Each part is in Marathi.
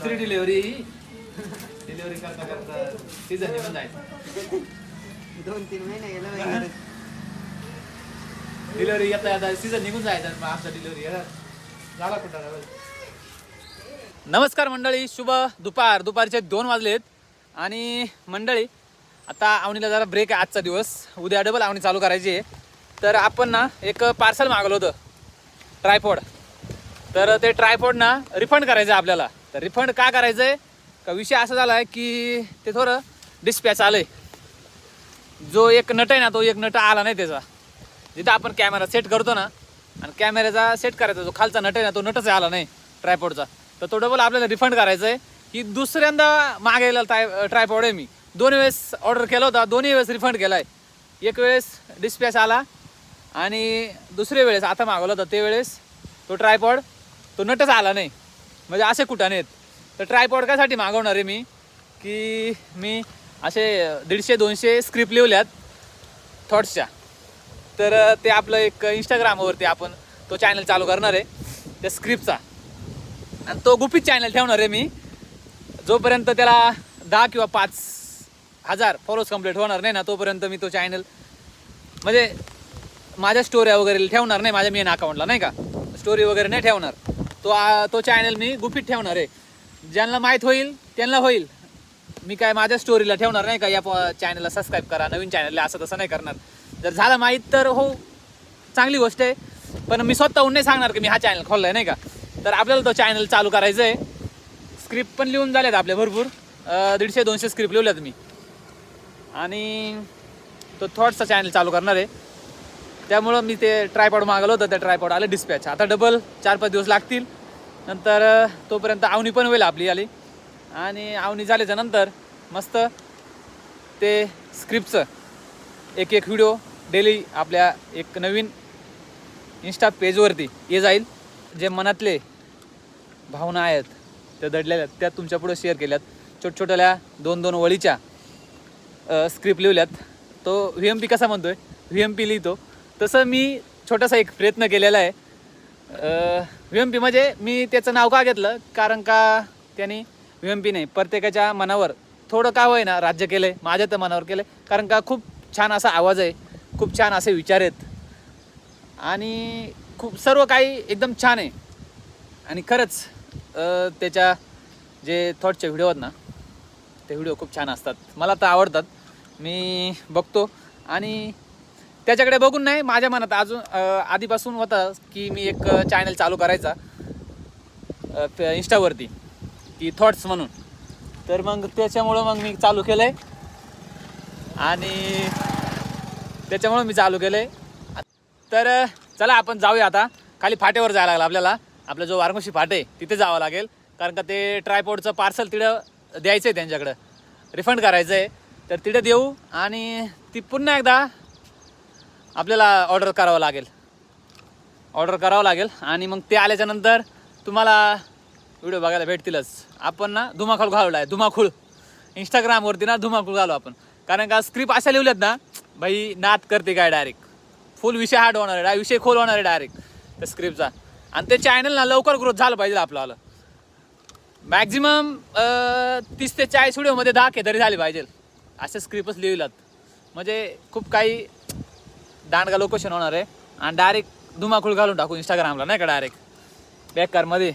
दुसरी डिलिव्हरी करता करता सीझन निघून जायचं. 2-3 महिने गेलं डिलिव्हरी येता येता सीझन निघून जायचा. मग आमचा डिलिव्हरी झाला कुठं. नमस्कार मंडळी, शुभ दुपारचे 2 वाजलेत. आणि मंडळी आता आवणीला जरा ब्रेक आहे आजचा दिवस, उद्या डबल आवणी चालू करायची आहे. तर आपण ना एक पार्सल मागवलं होतं ट्रायपॉड. तर ते ट्रायपॉड ना रिफंड करायचं आहे आपल्याला. तर रिफंड का करायचं आहे का, विषय असा झाला आहे की ते थोडं डिस्पॅच आलं आहे. जो एक नट आहे ना, तो एक नट आला नाही त्याचा. जिथं आपण कॅमेरा सेट करतो ना, आणि कॅमेऱ्याचा सेट करायचा जो खालचा नट आहे ना, तो नटच आला नाही ट्रायपॉडचा. तर तो डबल आपल्याला रिफंड करायचा आहे. की दुसऱ्यांदा मागायला ट्रायपॉड आहे. मी 2 वेळेस ऑर्डर केला होता, 2ही वेळेस रिफंड केला आहे. एक वेळेस डिस्पॅच आला आणि दुसऱ्या वेळेस आता मागवला होता ते वेळेस तो ट्रायपॉड तो नटच आला नाही. म्हणजे असे कुठाने आहेत. तर ट्रायपॉड कायसाठी मागवणार आहे मी, की मी असे 150-200 स्क्रिप्ट लिहिल्यात थॉट्सच्या. तर ते आपलं एक इंस्टाग्रामवरती आपण तो चॅनल चालू करणार आहे त्या स्क्रिप्टचा. आणि तो गुपित चॅनल ठेवणार आहे मी. जोपर्यंत त्याला 10 किंवा 5,000 फॉलोअर्स कंप्लीट होणार नाही ना, तोपर्यंत मी तो चॅनल म्हणजे माझ्या स्टोऱ्या वगैरे ठेवणार नाही. माझ्या मेन अकाउंटला नाही का स्टोरी वगैरे नाही ठेवणार. तो चॅनल मी गुपित ठेवणार आहे. ज्यांना माहीत होईल त्यांना होईल. मी काय माझ्या स्टोरीला ठेवणार नाही का या चॅनलला सबस्क्राईब करा, नवीन चॅनलला, असं तसं नाही करणार. जर झालं माहीत तर हो, चांगली गोष्ट आहे. पण मी स्वतःहून नाही सांगणार की मी हा चॅनल खोलला आहे नाही का. तर आपल्याला तो चॅनल चालू करायचं आहे. स्क्रिप्ट पण लिहून झाल्यात आपले भरपूर, 150-200 स्क्रिप्ट लिहिल्यात मी. आणि तो थॉट्सचा चॅनल चालू करणार आहे. त्यामुळं मी ते ट्रायपॉड मागवलं होतं, त्या ट्रायपॉड आलं डिस्पॅच. आता डबल 4-5 दिवस लागतील. नंतर तोपर्यंत आवणी पण होईल आपली आली. आणि आवणी झाल्याच्या नंतर मस्त ते स्क्रिप्टचं एक व्हिडिओ डेली आपल्या एक नवीन इंस्टा पेजवरती ये जाईल. जे मनातले भावना आहेत त्या दडलेल्या त्या तुमच्यापुढं शेअर केल्यात. छोट्या 2-2 वळीच्या स्क्रिप्ट लिहिल्यात. तो VMP कसा म्हणतोय, VMP लिहितो तसं मी छोटासा एक प्रयत्न केलेला आहे. VMP म्हणजे मी त्याचं नाव का घेतलं, कारण का त्यांनी VMP नाही, प्रत्येकाच्या मनावर थोडं का होईना राज्य केलं आहे. माझ्या तर मनावर केलं आहे, कारण का खूप छान असा आवाज आहे, खूप छान असे विचार आहेत आणि खूप सर्व काही एकदम छान आहे. आणि खरंच त्याच्या जे थॉटचे व्हिडिओ आहेत ना, ते व्हिडिओ खूप छान असतात. मला तर आवडतात. मी बघतो आणि त्याच्याकडे बघून नाही, माझ्या मनात अजून आधीपासून होता की मी एक चॅनल चालू करायचा इंस्टावरती की थॉट्स म्हणून. तर मग त्याच्यामुळं मग मी चालू केलं आहे. आणि त्याच्यामुळं मी चालू केलं आहे. तर चला आपण जाऊया आता. खाली फाट्यावर जायला लागलं आपल्याला. आपला जो वारंगोशी फाट आहे तिथे जावं लागेल, कारण का ते ट्रायपॉडचं पार्सल तिथं द्यायचं आहे, त्यांच्याकडं रिफंड करायचं आहे. तर तिथे देऊ आणि ती पुन्हा एकदा आपल्याला ऑर्डर करावं लागेल. आणि मग ते आल्याच्यानंतर तुम्हाला व्हिडिओ बघायला भेटतीलच. आपण ना धुमाकूळ घालवला आहे, धुमाकूळ इंस्टाग्रामवरती ना धुमाकूळ घालू आपण. कारण का स्क्रिप्ट अशा लिहिल्यात ना, भाई नाद करते काय डायरेक्ट फुल विषय हार्ड होणार आहे, विषय खोल होणार आहे डायरेक्ट त्या स्क्रिप्टचा. आणि ते चॅनल ना लवकर ग्रोथ झालं पाहिजे आपल्याला. मॅक्झिमम 30 ते 40 व्हिडिओमध्ये 10K तरी झाले पाहिजे असे स्क्रिप्टच लिहिलात. म्हणजे खूप काही दांडगा लोकेशन होणार आहे. आणि डायरेक्ट धुमाकूळ घालून टाकू इंस्टाग्रामला नाही का, डायरेक्ट बॅककारमध्ये.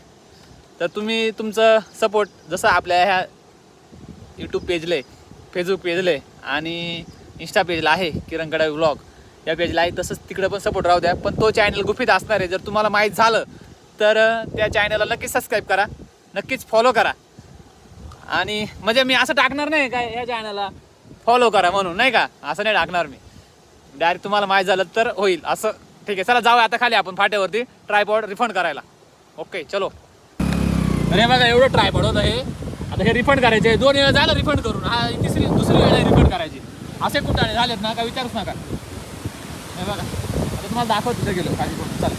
तर तुम्ही तुमचं सपोर्ट जसं आपल्या ह्या यूट्यूब पेजला आहे, फेसबुक पेजला आहे आणि इंस्टा पेजला आहे किरण गडावी व्लॉग या पेजला आहे, तसंच तिकडे पण सपोर्ट राहू द्या. पण तो चॅनल गुपित असणार आहे. जर तुम्हाला माहीत झालं तर त्या चॅनलला नक्कीच सबस्क्राईब करा, नक्कीच फॉलो करा. आणि म्हणजे मी असं टाकणार नाही काय या चॅनलला फॉलो करा म्हणून नाही का, असं नाही टाकणार मी. डायरेक्ट तुम्हाला माहीत झालं तर होईल असं. ठीक आहे, चला जाऊया आता खाली आपण फाट्यावरती ट्रायपॉड रिफंड करायला. ओके चलो. अरे बघा एवढं ट्रायपॉड होतं हे. आता हे रिफंड करायचे 2 वेळा झालं रिफंड करून. हा दुसरी वेळा रिफंड करायची. असे कुठे झालेत ना का विचारूच नका. हे बघा आता तुम्हाला दाखवत तिथे गेलो खाली पण. चला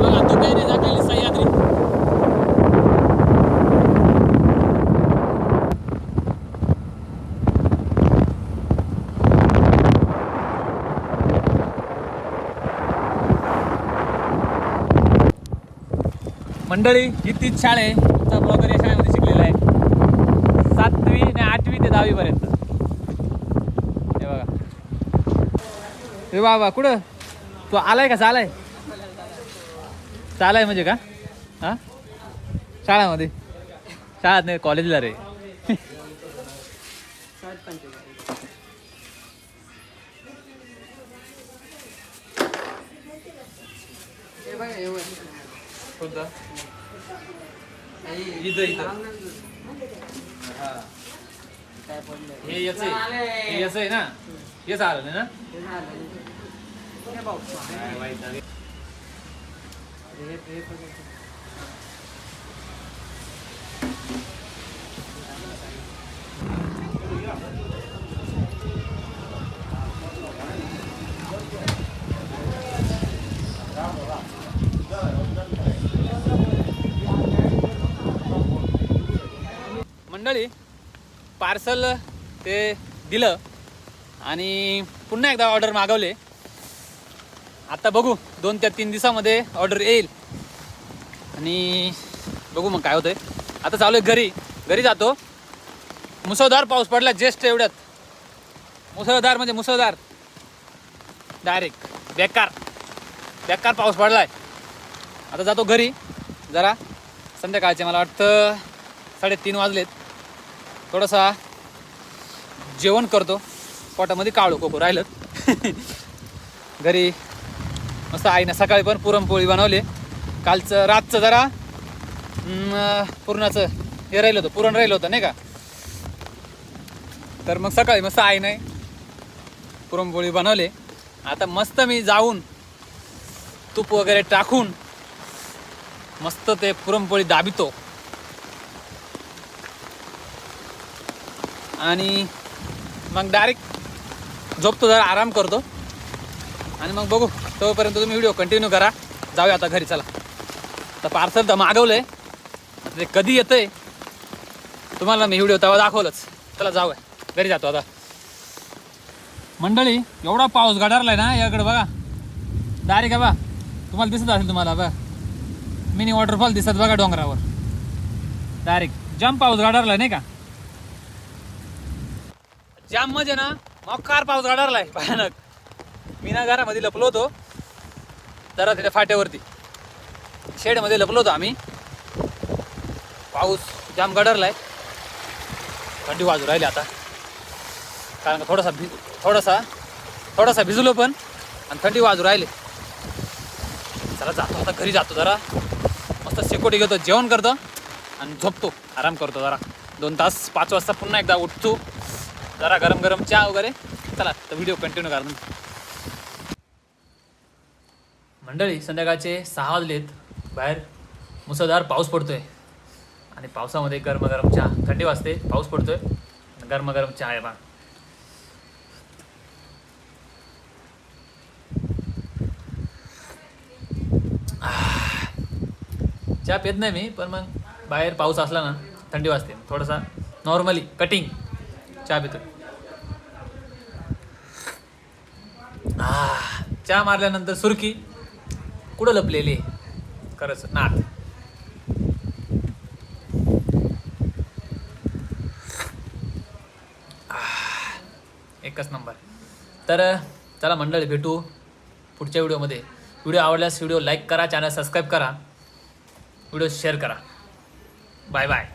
बघा तू काही नाही जागेली सह्याद्री. मंडळी ही तीच शाळा आहे, तुमचा ब्लॉगर या शाळेमध्ये शिकलेला आहे 7वी आणि 8वी ते 10वी पर्यंत. हे बघा, हे बाबा कुठं तू आलाय का? चालाय चालाय म्हणजे का? हा, शाळामध्ये? शाळात नाही, कॉलेजला रे. हे बघा हे वर. कोणतं? हे- इथं इथं. हा, काय पडलंय? हे याच आहे, हे याच आहे ना, हेच आलं नाही ना. हे झालं. हे बघ. काय वाईट आहे. हे बघ. मंडळी पार्सल ते दिलं आणि पुन्हा एकदा ऑर्डर मागवले. आता बघू 2 ते 3 दिवसामध्ये ऑर्डर येईल आणि बघू मग काय होतंय. आता चालू आहे घरी जातो. मुसळधार पाऊस पडला जस्ट एवढ्यात. मुसळधार म्हणजे मुसळधार, डायरेक्ट बेकार पाऊस पडलाय. आता जातो घरी. जरा संध्याकाळचे मला वाटतं 3:30 वाजलेत. थोडासा जेवण करतो, पोटामध्ये काळू कोको राहिलं. घरी मस्त आईनं सकाळी पण पुरणपोळी बनवली. कालचं रातचं जरा पुरणाचं हे राहिलं होतं, पुरण राहिलं होतं नाही का. तर मग सकाळी मस्त आईने पुरणपोळी बनवली. आता मस्त मी जाऊन तूप वगैरे टाकून मस्त ते पुरणपोळी दाबितो आणि मग डायरेक्ट झोपतो, जरा आराम करतो आणि मग बघू. तोपर्यंत तुम्ही व्हिडिओ कंटिन्यू करा. जाऊया आता घरी. चला, तर पार्सल तर मागवलंय, ते कधी येतंय तुम्हाला मी व्हिडिओ तेव्हा दाखवलंच. चला जाऊया घरी. जातो आता. मंडळी एवढा पाऊस गडारलाय ना याकडे बघा. डायरेक्ट बघा, तुम्हाला दिसत असेल, तुम्हाला बघा मिनी वॉटरफॉल दिसत बघा डोंगरावर. डायरेक्ट जाम पाऊस गडारलाय नाही का. जाम म्हणजे ना मक्कार पाऊस गडारलाय भयानक. मी ना घरामध्ये लपलो होतो जरा तिथे फाट्यावरती, शेडमध्ये लपलो होतो आम्ही. पाऊस जाम गडारलाय, थंडी वाजू राहिली आता. कारण का थोडासा भिजलो पण आणि थंडी वाजू राहिले. चला जातो आता घरी. जातो जरा मस्त शेकोटी घेतो, जेवण करतो आणि झोपतो, आराम करतो जरा 2 तास. 5 वाजता पुन्हा एकदा उठतो, जरा गरम चहा वगैरे. चला तर व्हिडिओ कंटिन्यू करा. मंडळी संध्याकाळचे 6 वाजलेत. बाहेर मुसळधार पाऊस पडतोय आणि पावसामध्ये गरम चहा. थंडी वाजते, पाऊस पडतोय, गरम चहा आहे बा. चहा पित नाही मी, पण मग बाहेर पाऊस असला ना थंडी वाजते, थोडासा नॉर्मली कटिंग चहा पितो. चहा मारल्यानंतर सुरकी कुठं लपलेली खरंच नात. एकच नंबर. तर चला मंडळी, भेटू पुढच्या व्हिडिओमध्ये. व्हिडिओ आवडल्यास व्हिडिओ लाईक करा, चॅनल सबस्क्राईब करा, व्हिडिओ शेअर करा. Bye bye.